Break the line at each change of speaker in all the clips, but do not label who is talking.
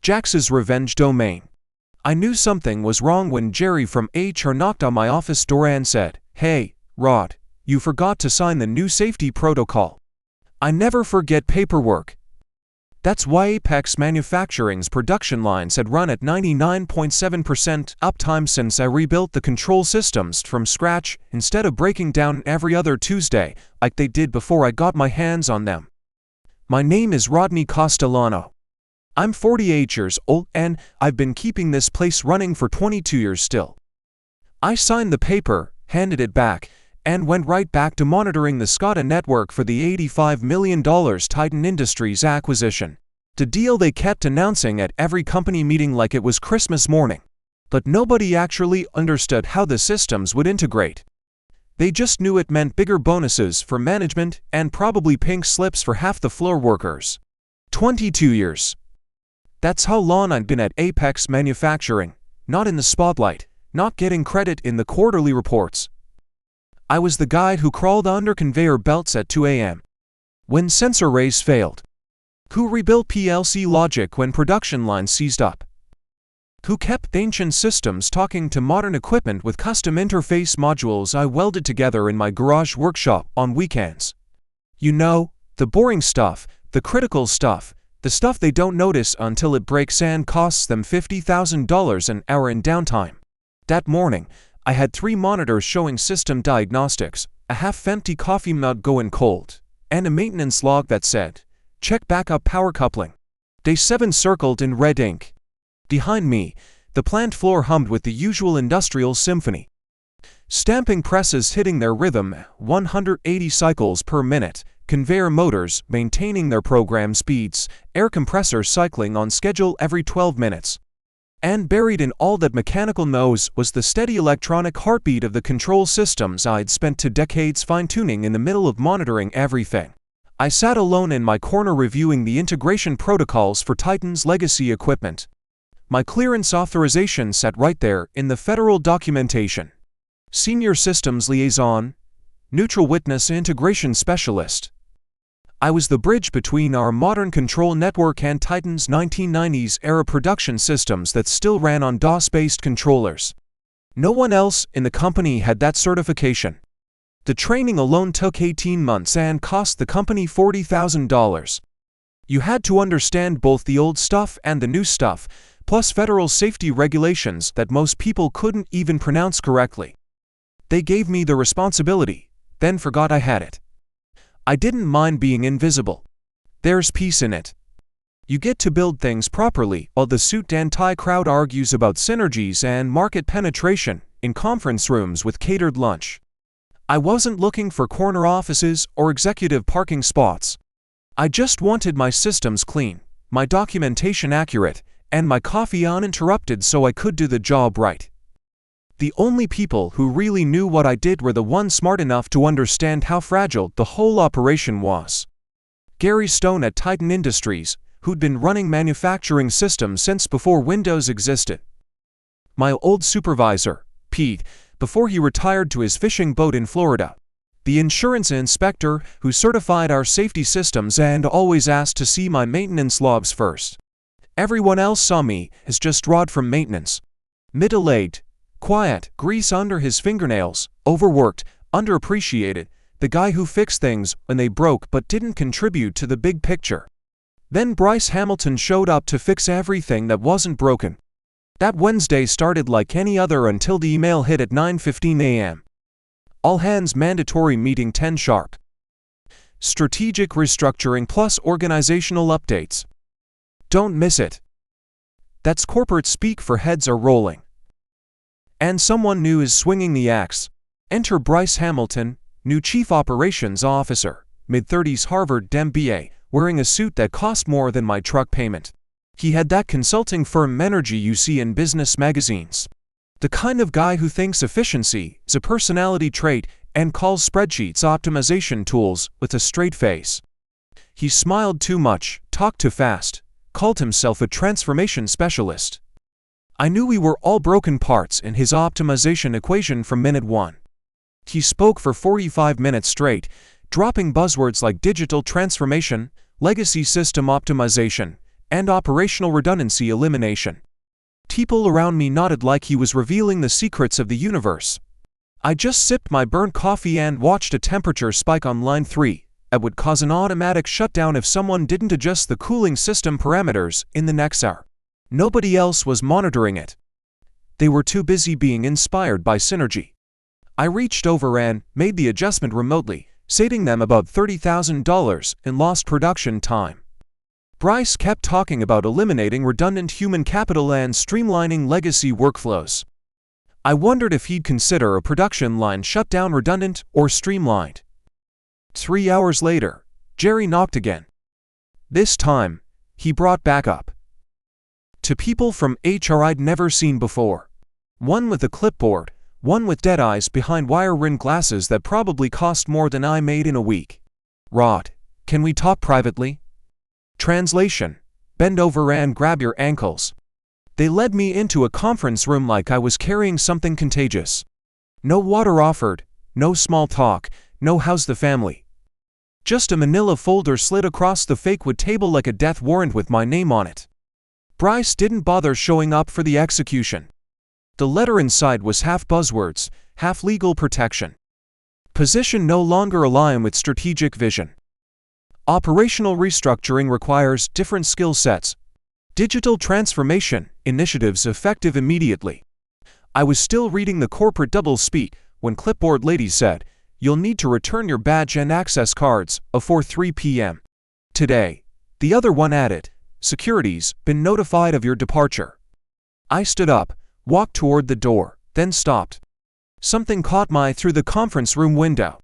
Jax's revenge domain. I knew something was wrong when Jerry from HR knocked on my office door and said, "Hey, Rod, you forgot to sign the new safety protocol." I never forget paperwork. That's why Apex Manufacturing's production lines had run at 99.7% uptime since I rebuilt the control systems from scratch instead of breaking down every other Tuesday like they did before I got my hands on them. My name is Rodney Castellano. I'm 48 years old and I've been keeping this place running for 22 years still. I signed the paper, handed it back, and went right back to monitoring the SCADA network for the $85 million Titan Industries acquisition. The deal they kept announcing at every company meeting like it was Christmas morning. But nobody actually understood how the systems would integrate. They just knew it meant bigger bonuses for management and probably pink slips for half the floor workers. 22 years. That's how long I'd been at Apex Manufacturing, not in the spotlight, not getting credit in the quarterly reports. I was the guy who crawled under conveyor belts at 2 a.m. when sensor arrays failed. Who rebuilt PLC logic when production lines seized up. Who kept ancient systems talking to modern equipment with custom interface modules I welded together in my garage workshop on weekends. You know, the boring stuff, the critical stuff, the stuff they don't notice until it breaks and costs them $50,000 an hour in downtime. That morning, I had 3 monitors showing system diagnostics, a half-empty coffee mug going cold, and a maintenance log that said, "Check backup power coupling." Day 7 circled in red ink. Behind me, the plant floor hummed with the usual industrial symphony. Stamping presses hitting their rhythm, 180 cycles per minute, conveyor motors maintaining their program speeds, air compressors cycling on schedule every 12 minutes. And buried in all that mechanical noise was the steady electronic heartbeat of the control systems I'd spent 2 decades fine-tuning in the middle of monitoring everything. I sat alone in my corner reviewing the integration protocols for Titan's legacy equipment. My clearance authorization sat right there in the federal documentation. Senior Systems Liaison, Neutral Witness Integration Specialist. I was the bridge between our modern control network and Titan's 1990s-era production systems that still ran on DOS-based controllers. No one else in the company had that certification. The training alone took 18 months and cost the company $40,000. You had to understand both the old stuff and the new stuff, plus federal safety regulations that most people couldn't even pronounce correctly. They gave me the responsibility, then forgot I had it. I didn't mind being invisible. There's peace in it. You get to build things properly while the suit and tie crowd argues about synergies and market penetration in conference rooms with catered lunch. I wasn't looking for corner offices or executive parking spots. I just wanted my systems clean, my documentation accurate, and my coffee uninterrupted so I could do the job right. The only people who really knew what I did were the ones smart enough to understand how fragile the whole operation was. Gary Stone at Titan Industries, who'd been running manufacturing systems since before Windows existed. My old supervisor, Pete, before he retired to his fishing boat in Florida. The insurance inspector who certified our safety systems and always asked to see my maintenance logs first. Everyone else saw me as just Rod from maintenance. Middle-aged, quiet, grease under his fingernails, overworked, underappreciated, the guy who fixed things when they broke but didn't contribute to the big picture. Then Bryce Hamilton showed up to fix everything that wasn't broken. That Wednesday started like any other until the email hit at 9:15 a.m. All hands mandatory meeting 10 sharp. Strategic restructuring plus organizational updates. Don't miss it. That's corporate speak for heads are rolling. And someone new is swinging the axe. Enter Bryce Hamilton, new Chief Operations Officer, mid-30s Harvard MBA, wearing a suit that cost more than my truck payment. He had that consulting firm energy you see in business magazines. The kind of guy who thinks efficiency is a personality trait and calls spreadsheets optimization tools with a straight face. He smiled too much, talked too fast, called himself a transformation specialist. I knew we were all broken parts in his optimization equation from minute 1. He spoke for 45 minutes straight, dropping buzzwords like digital transformation, legacy system optimization, and operational redundancy elimination. People around me nodded like he was revealing the secrets of the universe. I just sipped my burnt coffee and watched a temperature spike on line 3 that would cause an automatic shutdown if someone didn't adjust the cooling system parameters in the next hour. Nobody else was monitoring it. They were too busy being inspired by synergy. I reached over and made the adjustment remotely, saving them about $30,000 in lost production time. Bryce kept talking about eliminating redundant human capital and streamlining legacy workflows. I wondered if he'd consider a production line shutdown redundant or streamlined. 3 hours later, Jerry knocked again. This time, he brought backup. Two people from HR I'd never seen before. One with a clipboard, one with dead eyes behind wire-rimmed glasses that probably cost more than I made in a week. Rod, can we talk privately? Translation: bend over and grab your ankles. They led me into a conference room like I was carrying something contagious. No water offered, no small talk, no how's the family. Just a manila folder slid across the fake wood table like a death warrant with my name on it. Bryce didn't bother showing up for the execution. The letter inside was half buzzwords, half legal protection. Position no longer align with strategic vision. Operational restructuring requires different skill sets. Digital transformation initiatives effective immediately. I was still reading the corporate double-speak when clipboard lady said, "You'll need to return your badge and access cards before 3 p.m. today." The other one added, "Security's been notified of your departure." I stood up, walked toward the door, then stopped. Something caught my eye through the conference room window.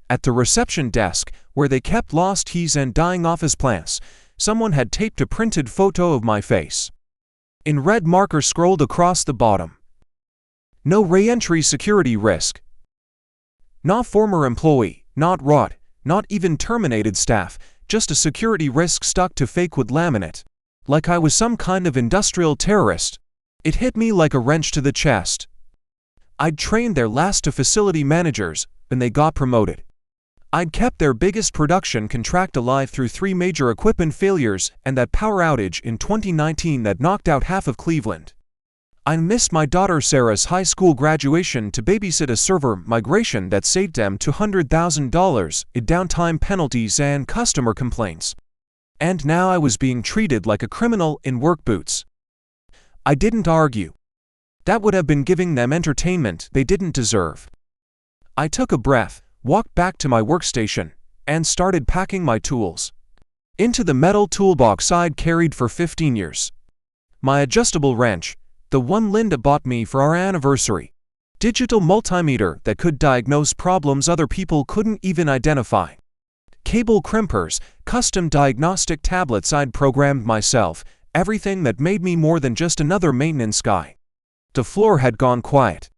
At the reception desk, where they kept lost keys and dying office plants, someone had taped a printed photo of my face. In red marker scrolled across the bottom. No re-entry security risk. Not former employee, not Rod, not even terminated staff, just a security risk stuck to fake wood laminate. Like I was some kind of industrial terrorist. It hit me like a wrench to the chest. I'd trained their last two facility managers, and they got promoted. I'd kept their biggest production contract alive through 3 major equipment failures and that power outage in 2019 that knocked out half of Cleveland. I missed my daughter Sarah's high school graduation to babysit a server migration that saved them $200,000 in downtime penalties and customer complaints. And now I was being treated like a criminal in work boots. I didn't argue. That would have been giving them entertainment they didn't deserve. I took a breath, walked back to my workstation, and started packing my tools into the metal toolbox I'd carried for 15 years. My adjustable wrench, the one Linda bought me for our anniversary. Digital multimeter that could diagnose problems other people couldn't even identify. Cable crimpers, custom diagnostic tablets I'd programmed myself, everything that made me more than just another maintenance guy. The floor had gone quiet.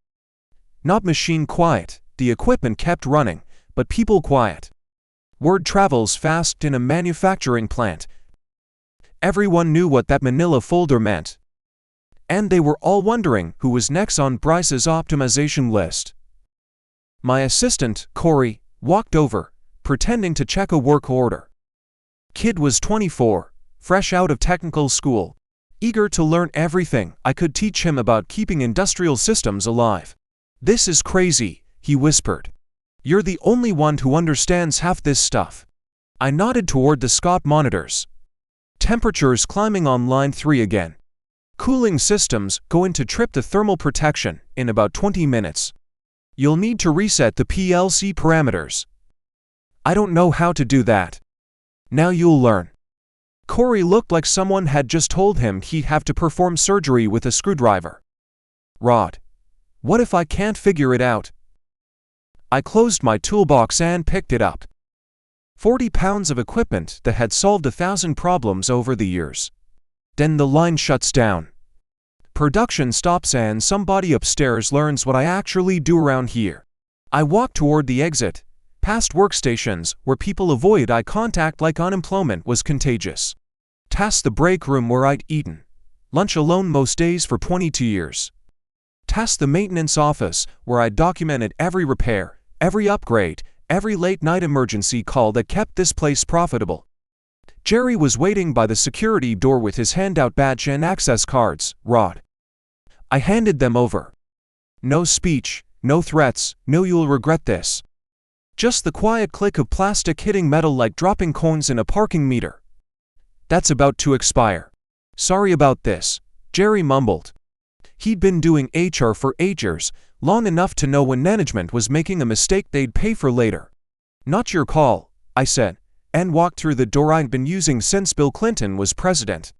Not machine quiet. The equipment kept running, but people quiet. Word travels fast in a manufacturing plant. Everyone knew what that manila folder meant. And they were all wondering who was next on Bryce's optimization list. My assistant, Corey, walked over, pretending to check a work order. Kid was 24, fresh out of technical school, eager to learn everything I could teach him about keeping industrial systems alive. "This is crazy," he whispered. "You're the only one who understands half this stuff." I nodded toward the Scott monitors. Temperatures climbing on line 3 again. Cooling systems going to trip the thermal protection in about 20 minutes. You'll need to reset the PLC parameters. I don't know how to do that. Now you'll learn. Corey looked like someone had just told him he'd have to perform surgery with a screwdriver. "Rod, what if I can't figure it out?" I closed my toolbox and picked it up. 40 pounds of equipment that had solved 1,000 problems over the years. Then the line shuts down. Production stops and somebody upstairs learns what I actually do around here. I walked toward the exit, past workstations where people avoid eye contact like unemployment was contagious. Past the break room where I'd eaten lunch alone most days for 22 years. Past the maintenance office where I documented every repair, every upgrade, every late-night emergency call that kept this place profitable. Jerry was waiting by the security door with his handout badge and access cards. Rod. I handed them over. No speech, no threats, no "you'll regret this." Just the quiet click of plastic hitting metal like dropping coins in a parking meter. "That's about to expire. Sorry about this," Jerry mumbled. He'd been doing HR for 8 years, long enough to know when management was making a mistake they'd pay for later. "Not your call," I said, and walked through the door I'd been using since Bill Clinton was president.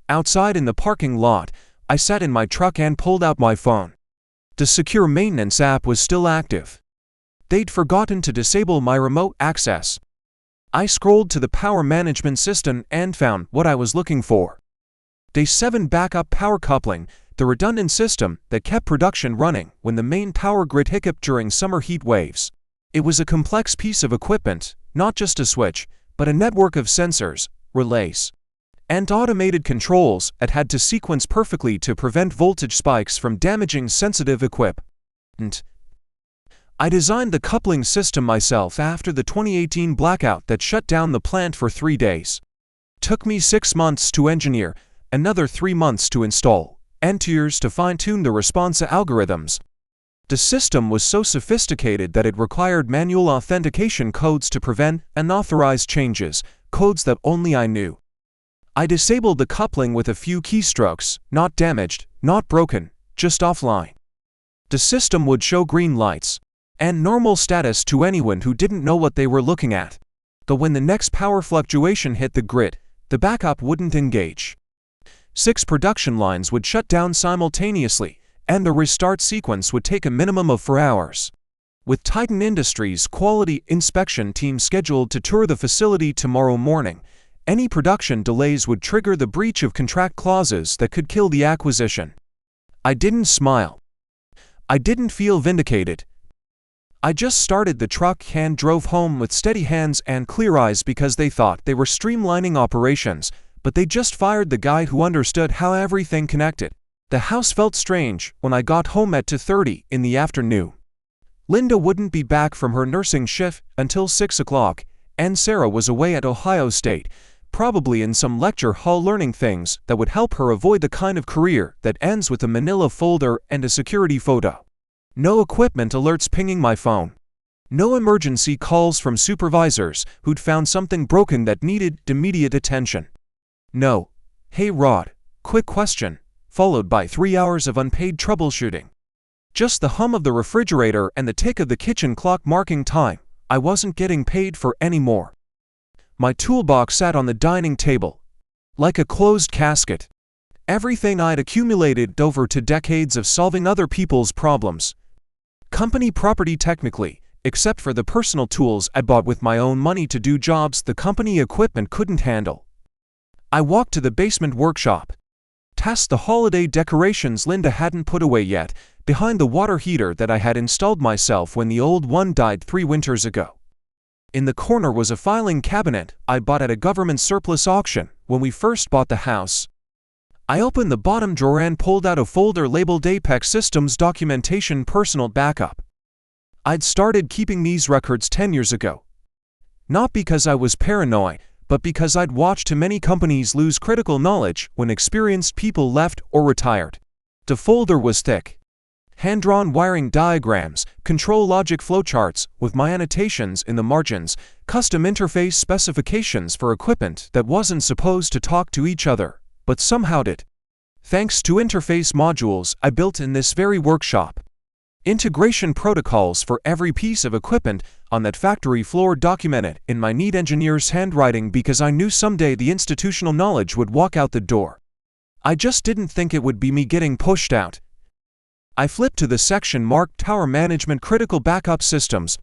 Outside in the parking lot, I sat in my truck and pulled out my phone. The secure maintenance app was still active. They'd forgotten to disable my remote access. I scrolled to the power management system and found what I was looking for. Day 7 backup power coupling, the redundant system that kept production running when the main power grid hiccuped during summer heat waves. It was a complex piece of equipment, not just a switch, but a network of sensors, relays, and automated controls that had to sequence perfectly to prevent voltage spikes from damaging sensitive equipment. I designed the coupling system myself after the 2018 blackout that shut down the plant for 3 days. Took me 6 months to engineer, another 3 months to install, and 2 years to fine-tune the response algorithms. The system was so sophisticated that it required manual authentication codes to prevent unauthorized changes, codes that only I knew. I disabled the coupling with a few keystrokes, not damaged, not broken, just offline. The system would show green lights and normal status to anyone who didn't know what they were looking at. Though when the next power fluctuation hit the grid, the backup wouldn't engage. 6 production lines would shut down simultaneously, and the restart sequence would take a minimum of 4 hours. With Titan Industries' quality inspection team scheduled to tour the facility tomorrow morning, any production delays would trigger the breach of contract clauses that could kill the acquisition. I didn't smile. I didn't feel vindicated. I just started the truck and drove home with steady hands and clear eyes because they thought they were streamlining operations, but they just fired the guy who understood how everything connected. The house felt strange when I got home at 2:30 in the afternoon. Linda wouldn't be back from her nursing shift until 6 o'clock, and Sarah was away at Ohio State, probably in some lecture hall learning things that would help her avoid the kind of career that ends with a manila folder and a security photo. No equipment alerts pinging my phone. No emergency calls from supervisors who'd found something broken that needed immediate attention. No, "Hey Rod, quick question," followed by 3 hours of unpaid troubleshooting. Just the hum of the refrigerator and the tick of the kitchen clock marking time. I wasn't getting paid for any more. My toolbox sat on the dining table, like a closed casket. Everything I'd accumulated over 2 decades of solving other people's problems. Company property technically, except for the personal tools I bought with my own money to do jobs the company equipment couldn't handle. I walked to the basement workshop. Tasked the holiday decorations Linda hadn't put away yet, behind the water heater that I had installed myself when the old one died 3 winters ago. In the corner was a filing cabinet I bought at a government surplus auction when we first bought the house. I opened the bottom drawer and pulled out a folder labeled Apex Systems Documentation Personal Backup. I'd started keeping these records 10 years ago. Not because I was paranoid, but because I'd watched too many companies lose critical knowledge when experienced people left or retired. The folder was thick. Hand-drawn wiring diagrams, control logic flowcharts with my annotations in the margins, custom interface specifications for equipment that wasn't supposed to talk to each other, but somehow did. Thanks to interface modules I built in this very workshop. Integration protocols for every piece of equipment on that factory floor documented in my neat engineer's handwriting because I knew someday the institutional knowledge would walk out the door. I just didn't think it would be me getting pushed out. I flipped to the section marked Tower Management Critical Backup Systems,